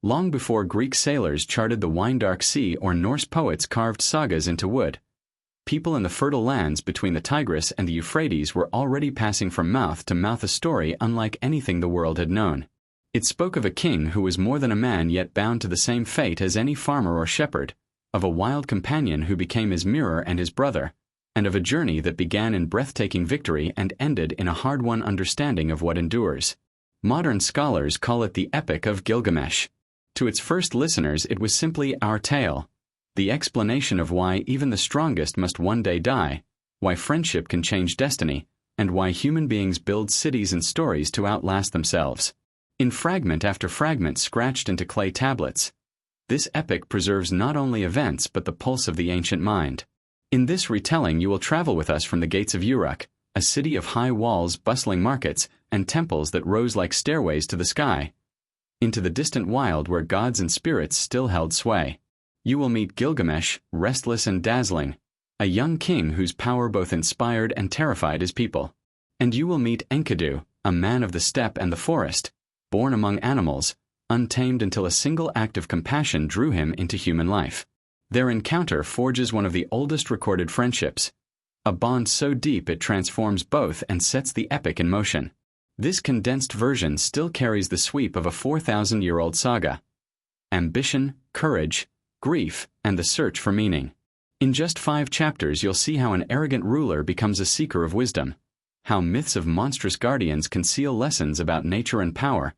Long before Greek sailors charted the wine-dark sea or Norse poets carved sagas into wood, people in the fertile lands between the Tigris and the Euphrates were already passing from mouth to mouth a story unlike anything the world had known. It spoke of a king who was more than a man yet bound to the same fate as any farmer or shepherd, of a wild companion who became his mirror and his brother, and of a journey that began in breathtaking victory and ended in a hard-won understanding of what endures. Modern scholars call it the Epic of Gilgamesh. To its first listeners it was simply our tale, the explanation of why even the strongest must one day die, why friendship can change destiny, and why human beings build cities and stories to outlast themselves. In fragment after fragment scratched into clay tablets, this epic preserves not only events but the pulse of the ancient mind. In this retelling you will travel with us from the gates of Uruk, a city of high walls, bustling markets, and temples that rose like stairways to the sky, into the distant wild where gods and spirits still held sway. You will meet Gilgamesh, restless and dazzling, a young king whose power both inspired and terrified his people. And you will meet Enkidu, a man of the steppe and the forest, born among animals, untamed until a single act of compassion drew him into human life. Their encounter forges one of the oldest recorded friendships, a bond so deep it transforms both and sets the epic in motion. This condensed version still carries the sweep of a 4,000-year-old saga. Ambition, courage, grief, and the search for meaning. In just 5 chapters you'll see how an arrogant ruler becomes a seeker of wisdom, how myths of monstrous guardians conceal lessons about nature and power,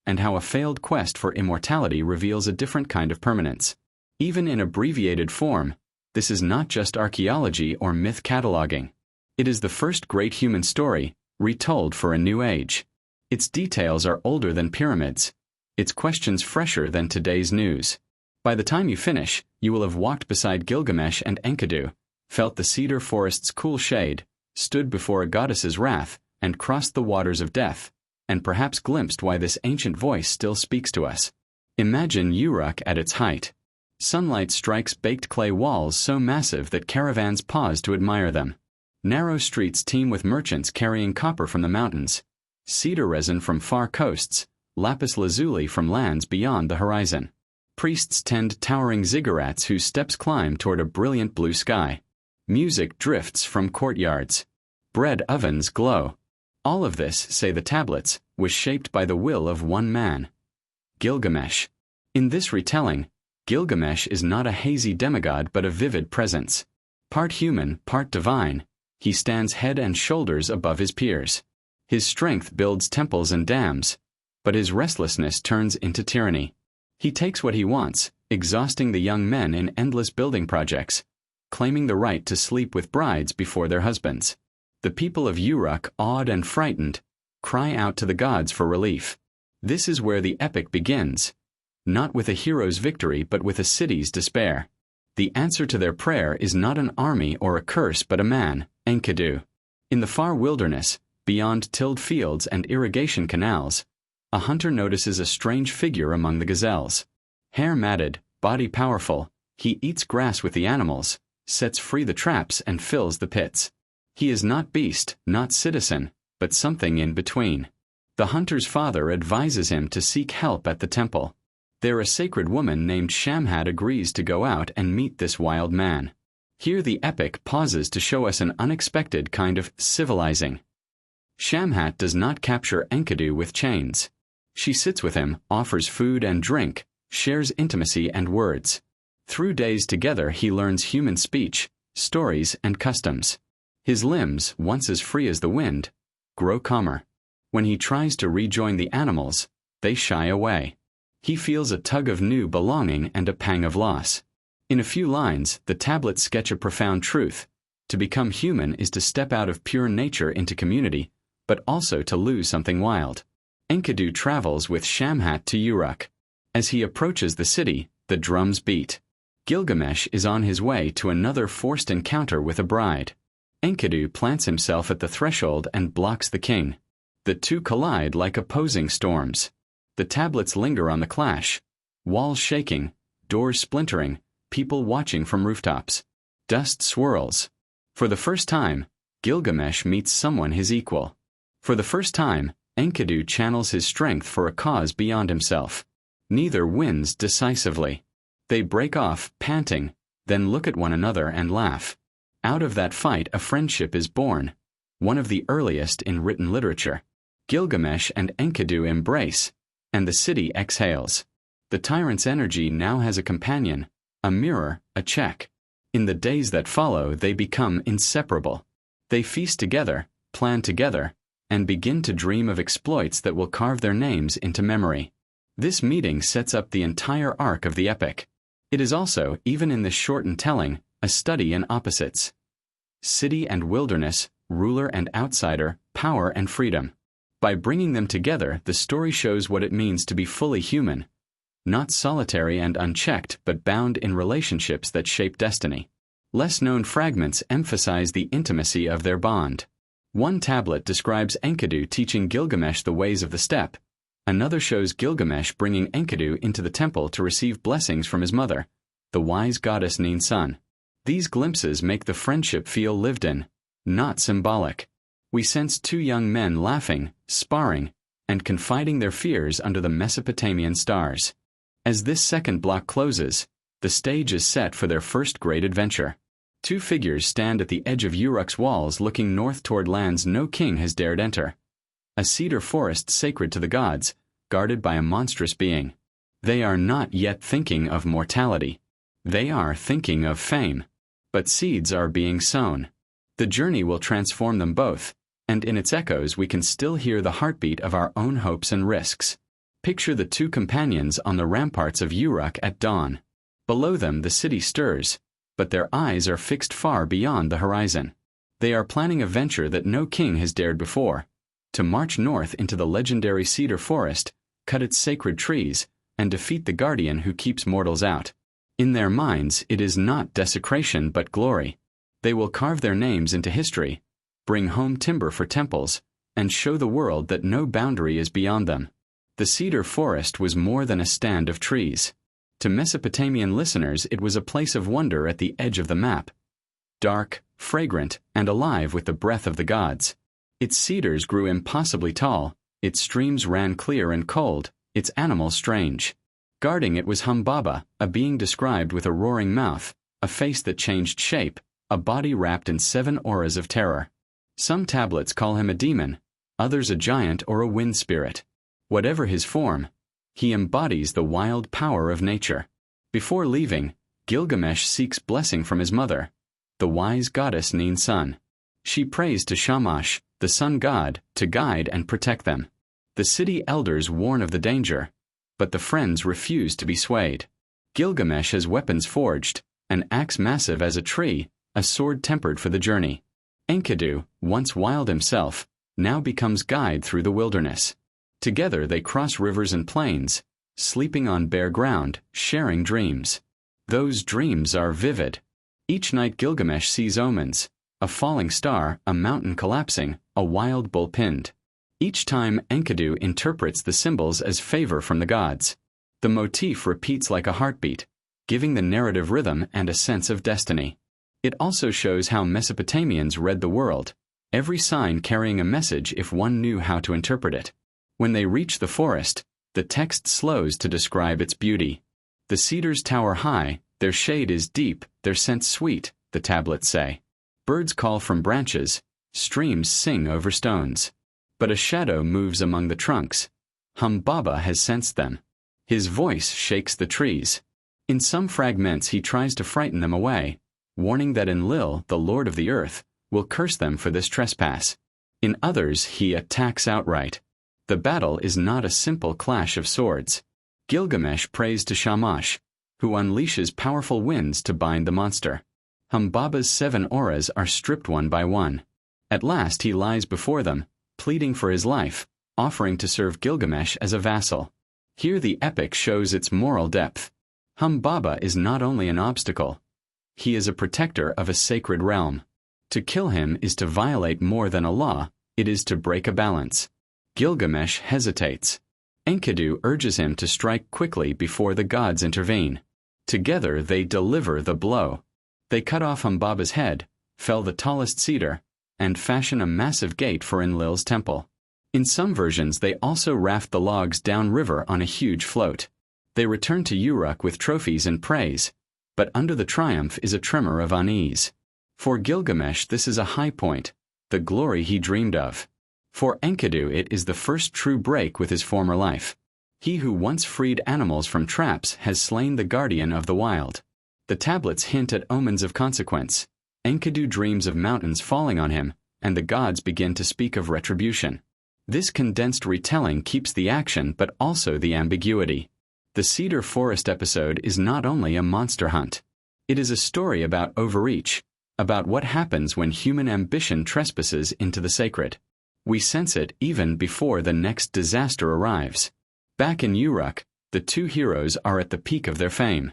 and how a failed quest for immortality reveals a different kind of permanence. Even in abbreviated form, this is not just archaeology or myth cataloging. It is the first great human story, retold for a new age. Its details are older than pyramids, its questions fresher than today's news. By the time you finish, you will have walked beside Gilgamesh and Enkidu, felt the cedar forest's cool shade, stood before a goddess's wrath, and crossed the waters of death, and perhaps glimpsed why this ancient voice still speaks to us. Imagine Uruk at its height. Sunlight strikes baked clay walls so massive that caravans pause to admire them. Narrow streets teem with merchants carrying copper from the mountains, cedar resin from far coasts, lapis lazuli from lands beyond the horizon. Priests tend towering ziggurats whose steps climb toward a brilliant blue sky. Music drifts from courtyards. Bread ovens glow. All of this, say the tablets, was shaped by the will of one man, Gilgamesh. In this retelling, Gilgamesh is not a hazy demigod but a vivid presence. Part human, part divine, he stands head and shoulders above his peers. His strength builds temples and dams, but his restlessness turns into tyranny. He takes what he wants, exhausting the young men in endless building projects, claiming the right to sleep with brides before their husbands. The people of Uruk, awed and frightened, cry out to the gods for relief. This is where the epic begins, not with a hero's victory but with a city's despair. The answer to their prayer is not an army or a curse but a man, Enkidu. In the far wilderness, beyond tilled fields and irrigation canals, a hunter notices a strange figure among the gazelles. Hair matted, body powerful, he eats grass with the animals, sets free the traps and fills the pits. He is not beast, not citizen, but something in between. The hunter's father advises him to seek help at the temple. There a sacred woman named Shamhat agrees to go out and meet this wild man. Here the epic pauses to show us an unexpected kind of civilizing. Shamhat does not capture Enkidu with chains. She sits with him, offers food and drink, shares intimacy and words. Through days together he learns human speech, stories, and customs. His limbs, once as free as the wind, grow calmer. When he tries to rejoin the animals, they shy away. He feels a tug of new belonging and a pang of loss. In a few lines, the tablets sketch a profound truth. To become human is to step out of pure nature into community, but also to lose something wild. Enkidu travels with Shamhat to Uruk. As he approaches the city, the drums beat. Gilgamesh is on his way to another forced encounter with a bride. Enkidu plants himself at the threshold and blocks the king. The two collide like opposing storms. The tablets linger on the clash, walls shaking, doors splintering, people watching from rooftops. Dust swirls. For the first time, Gilgamesh meets someone his equal. For the first time, Enkidu channels his strength for a cause beyond himself. Neither wins decisively. They break off, panting, then look at one another and laugh. Out of that fight a friendship is born, one of the earliest in written literature. Gilgamesh and Enkidu embrace, and the city exhales. The tyrant's energy now has a companion, a mirror, a check. In the days that follow they become inseparable. They feast together, plan together, and begin to dream of exploits that will carve their names into memory. This meeting sets up the entire arc of the epic. It is also, even in this shortened telling, a study in opposites. City and wilderness, ruler and outsider, power and freedom. By bringing them together, the story shows what it means to be fully human, not solitary and unchecked, but bound in relationships that shape destiny. Less-known fragments emphasize the intimacy of their bond. One tablet describes Enkidu teaching Gilgamesh the ways of the steppe. Another shows Gilgamesh bringing Enkidu into the temple to receive blessings from his mother, the wise goddess Nin-sun. These glimpses make the friendship feel lived in, not symbolic. We sense two young men laughing, sparring, and confiding their fears under the Mesopotamian stars. As this second block closes, the stage is set for their first great adventure. Two figures stand at the edge of Uruk's walls looking north toward lands no king has dared enter. A cedar forest sacred to the gods, guarded by a monstrous being. They are not yet thinking of mortality. They are thinking of fame. But seeds are being sown. The journey will transform them both, and in its echoes we can still hear the heartbeat of our own hopes and risks. Picture the two companions on the ramparts of Uruk at dawn. Below them the city stirs, but their eyes are fixed far beyond the horizon. They are planning a venture that no king has dared before, to march north into the legendary cedar forest, cut its sacred trees, and defeat the guardian who keeps mortals out. In their minds it is not desecration but glory. They will carve their names into history, bring home timber for temples, and show the world that no boundary is beyond them. The cedar forest was more than a stand of trees. To Mesopotamian listeners it was a place of wonder at the edge of the map. Dark, fragrant, and alive with the breath of the gods. Its cedars grew impossibly tall, its streams ran clear and cold, its animals strange. Guarding it was Humbaba, a being described with a roaring mouth, a face that changed shape, a body wrapped in 7 auras of terror. Some tablets call him a demon, others a giant or a wind spirit. Whatever his form, he embodies the wild power of nature. Before leaving, Gilgamesh seeks blessing from his mother, the wise goddess Nin-sun. She prays to Shamash, the sun god, to guide and protect them. The city elders warn of the danger, but the friends refuse to be swayed. Gilgamesh has weapons forged, an axe massive as a tree, a sword tempered for the journey. Enkidu, once wild himself, now becomes guide through the wilderness. Together they cross rivers and plains, sleeping on bare ground, sharing dreams. Those dreams are vivid. Each night Gilgamesh sees omens, a falling star, a mountain collapsing, a wild bull pinned. Each time Enkidu interprets the symbols as favor from the gods. The motif repeats like a heartbeat, giving the narrative rhythm and a sense of destiny. It also shows how Mesopotamians read the world, every sign carrying a message if one knew how to interpret it. When they reach the forest, the text slows to describe its beauty. The cedars tower high, their shade is deep, their scent sweet, the tablets say. Birds call from branches, streams sing over stones. But a shadow moves among the trunks. Humbaba has sensed them. His voice shakes the trees. In some fragments he tries to frighten them away, warning that Enlil, the lord of the earth, will curse them for this trespass. In others he attacks outright. The battle is not a simple clash of swords. Gilgamesh prays to Shamash, who unleashes powerful winds to bind the monster. Humbaba's 7 auras are stripped one by one. At last he lies before them, pleading for his life, offering to serve Gilgamesh as a vassal. Here the epic shows its moral depth. Humbaba is not only an obstacle. He is a protector of a sacred realm. To kill him is to violate more than a law, it is to break a balance. Gilgamesh hesitates. Enkidu urges him to strike quickly before the gods intervene. Together they deliver the blow. They cut off Humbaba's head, fell the tallest cedar, and fashion a massive gate for Enlil's temple. In some versions they also raft the logs downriver on a huge float. They return to Uruk with trophies and praise, but under the triumph is a tremor of unease. For Gilgamesh this is a high point, the glory he dreamed of. For Enkidu it is the first true break with his former life. He who once freed animals from traps has slain the guardian of the wild. The tablets hint at omens of consequence. Enkidu dreams of mountains falling on him, and the gods begin to speak of retribution. This condensed retelling keeps the action but also the ambiguity. The cedar forest episode is not only a monster hunt. It is a story about overreach, about what happens when human ambition trespasses into the sacred. We sense it even before the next disaster arrives. Back in Uruk, the two heroes are at the peak of their fame.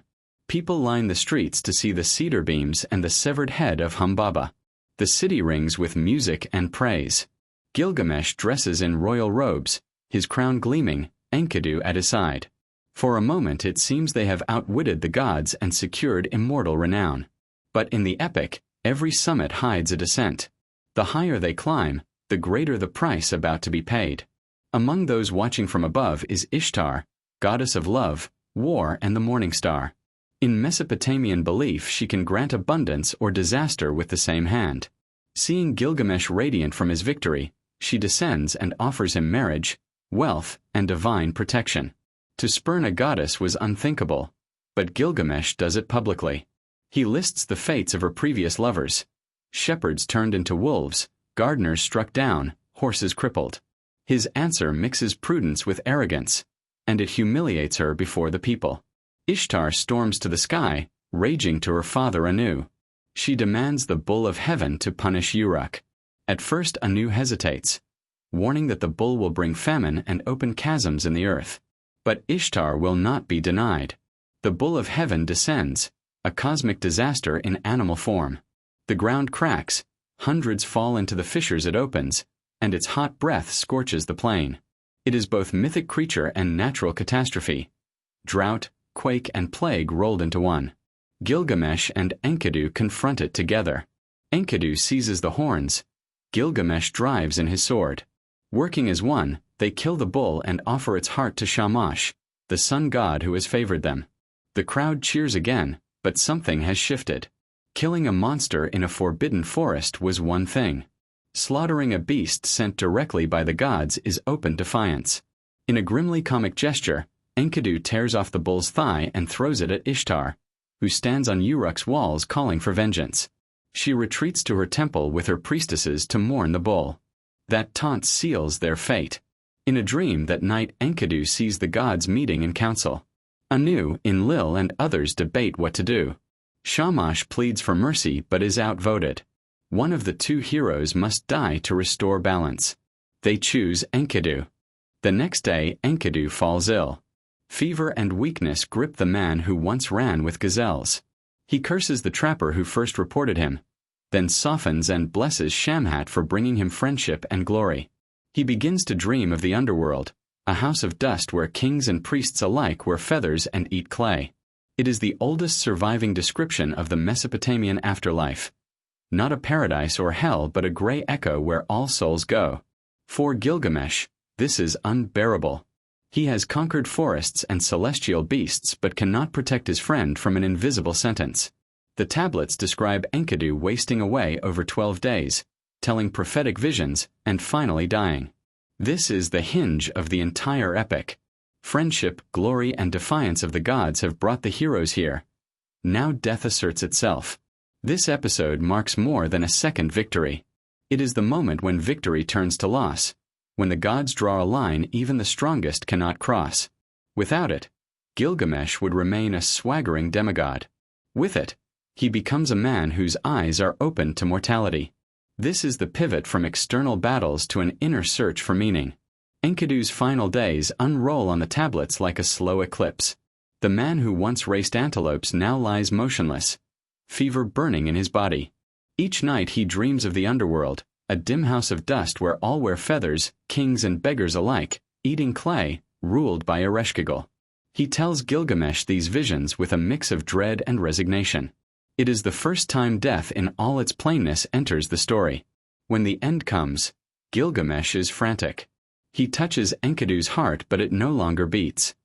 People line the streets to see the cedar beams and the severed head of Humbaba. The city rings with music and praise. Gilgamesh dresses in royal robes, his crown gleaming, Enkidu at his side. For a moment it seems they have outwitted the gods and secured immortal renown. But in the epic, every summit hides a descent. The higher they climb, the greater the price about to be paid. Among those watching from above is Ishtar, goddess of love, war, and the morning star. In Mesopotamian belief, she can grant abundance or disaster with the same hand. Seeing Gilgamesh radiant from his victory, she descends and offers him marriage, wealth, and divine protection. To spurn a goddess was unthinkable, but Gilgamesh does it publicly. He lists the fates of her previous lovers. Shepherds turned into wolves, gardeners struck down, horses crippled. His answer mixes prudence with arrogance, and it humiliates her before the people. Ishtar storms to the sky, raging to her father Anu. She demands the bull of heaven to punish Uruk. At first Anu hesitates, warning that the bull will bring famine and open chasms in the earth. But Ishtar will not be denied. The bull of heaven descends, a cosmic disaster in animal form. The ground cracks, hundreds fall into the fissures it opens, and its hot breath scorches the plain. It is both mythic creature and natural catastrophe. Drought, quake, and plague rolled into one. Gilgamesh and Enkidu confront it together. Enkidu seizes the horns. Gilgamesh drives in his sword. Working as one, they kill the bull and offer its heart to Shamash, the sun god who has favored them. The crowd cheers again, but something has shifted. Killing a monster in a forbidden forest was one thing. Slaughtering a beast sent directly by the gods is open defiance. In a grimly comic gesture, Enkidu tears off the bull's thigh and throws it at Ishtar, who stands on Uruk's walls calling for vengeance. She retreats to her temple with her priestesses to mourn the bull. That taunt seals their fate. In a dream that night Enkidu sees the gods meeting in council. Anu, Enlil, and others debate what to do. Shamash pleads for mercy but is outvoted. One of the two heroes must die to restore balance. They choose Enkidu. The next day Enkidu falls ill. Fever and weakness grip the man who once ran with gazelles. He curses the trapper who first reported him, then softens and blesses Shamhat for bringing him friendship and glory. He begins to dream of the underworld, a house of dust where kings and priests alike wear feathers and eat clay. It is the oldest surviving description of the Mesopotamian afterlife. Not a paradise or hell, but a gray echo where all souls go. For Gilgamesh, this is unbearable. He has conquered forests and celestial beasts but cannot protect his friend from an invisible sentence. The tablets describe Enkidu wasting away over 12 days, telling prophetic visions, and finally dying. This is the hinge of the entire epic. Friendship, glory, and defiance of the gods have brought the heroes here. Now death asserts itself. This episode marks more than a second victory. It is the moment when victory turns to loss, when the gods draw a line even the strongest cannot cross. Without it, Gilgamesh would remain a swaggering demigod. With it, he becomes a man whose eyes are open to mortality. This is the pivot from external battles to an inner search for meaning. Enkidu's final days unroll on the tablets like a slow eclipse. The man who once raced antelopes now lies motionless, fever burning in his body. Each night he dreams of the underworld, a dim house of dust where all wear feathers, kings and beggars alike, eating clay, ruled by Ereshkigal. He tells Gilgamesh these visions with a mix of dread and resignation. It is the first time death in all its plainness enters the story. When the end comes, Gilgamesh is frantic. He touches Enkidu's heart but it no longer beats.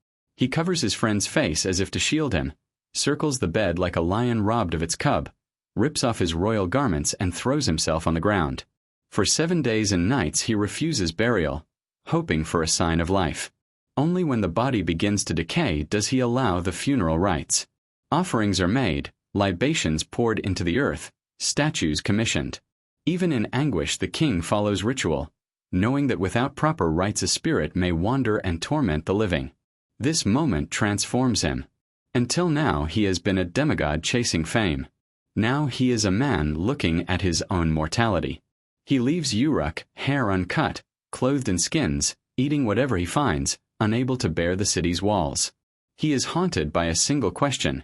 He covers his friend's face as if to shield him, circles the bed like a lion robbed of its cub, rips off his royal garments and throws himself on the ground. For 7 days and nights he refuses burial, hoping for a sign of life. Only when the body begins to decay does he allow the funeral rites. Offerings are made, libations poured into the earth, statues commissioned. Even in anguish the king follows ritual, knowing that without proper rites a spirit may wander and torment the living. This moment transforms him. Until now he has been a demigod chasing fame. Now he is a man looking at his own mortality. He leaves Uruk, hair uncut, clothed in skins, eating whatever he finds, unable to bear the city's walls. He is haunted by a single question.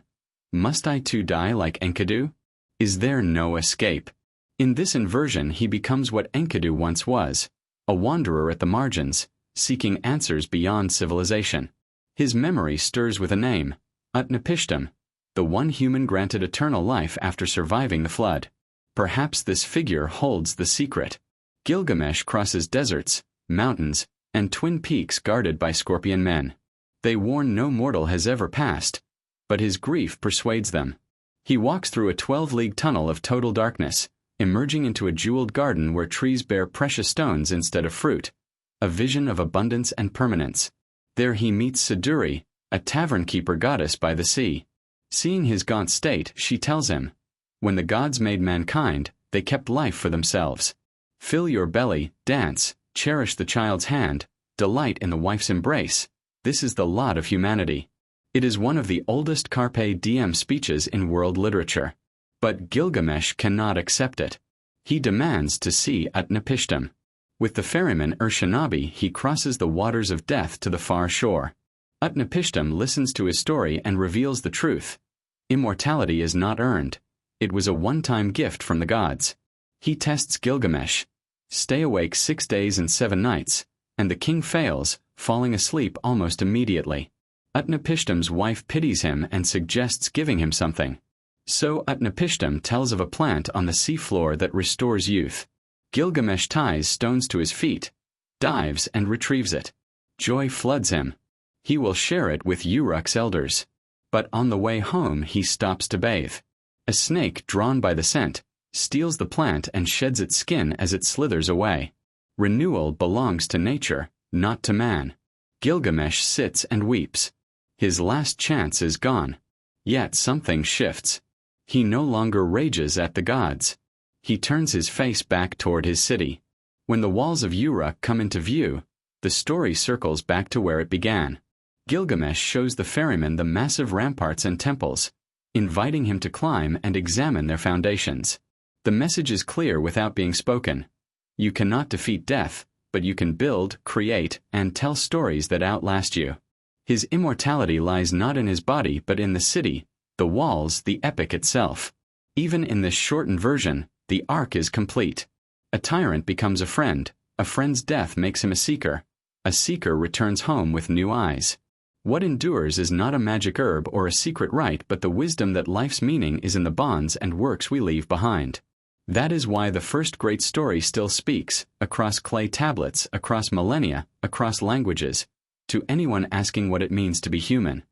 Must I too die like Enkidu? Is there no escape? In this inversion he becomes what Enkidu once was, a wanderer at the margins, seeking answers beyond civilization. His memory stirs with a name, Utnapishtim, the one human granted eternal life after surviving the flood. Perhaps this figure holds the secret. Gilgamesh crosses deserts, mountains, and twin peaks guarded by scorpion men. They warn no mortal has ever passed, but his grief persuades them. He walks through a 12-league tunnel of total darkness, emerging into a jeweled garden where trees bear precious stones instead of fruit, a vision of abundance and permanence. There he meets Siduri, a tavern-keeper goddess by the sea. Seeing his gaunt state, she tells him, "When the gods made mankind, they kept life for themselves. Fill your belly, dance, cherish the child's hand, delight in the wife's embrace. This is the lot of humanity." It is one of the oldest carpe diem speeches in world literature. But Gilgamesh cannot accept it. He demands to see Utnapishtim. With the ferryman Urshanabi, he crosses the waters of death to the far shore. Utnapishtim listens to his story and reveals the truth. Immortality is not earned. It was a one-time gift from the gods. He tests Gilgamesh. Stay awake 6 days and 7 nights, and the king fails, falling asleep almost immediately. Utnapishtim's wife pities him and suggests giving him something. So Utnapishtim tells of a plant on the seafloor that restores youth. Gilgamesh ties stones to his feet, dives and retrieves it. Joy floods him. He will share it with Uruk's elders. But on the way home he stops to bathe. A snake, drawn by the scent, steals the plant and sheds its skin as it slithers away. Renewal belongs to nature, not to man. Gilgamesh sits and weeps. His last chance is gone. Yet something shifts. He no longer rages at the gods. He turns his face back toward his city. When the walls of Uruk come into view, the story circles back to where it began. Gilgamesh shows the ferryman the massive ramparts and temples, inviting him to climb and examine their foundations. The message is clear without being spoken. You cannot defeat death, but you can build, create, and tell stories that outlast you. His immortality lies not in his body but in the city, the walls, the epic itself. Even in this shortened version, the arc is complete. A tyrant becomes a friend's death makes him a seeker returns home with new eyes. What endures is not a magic herb or a secret rite but the wisdom that life's meaning is in the bonds and works we leave behind. That is why the first great story still speaks, across clay tablets, across millennia, across languages, to anyone asking what it means to be human.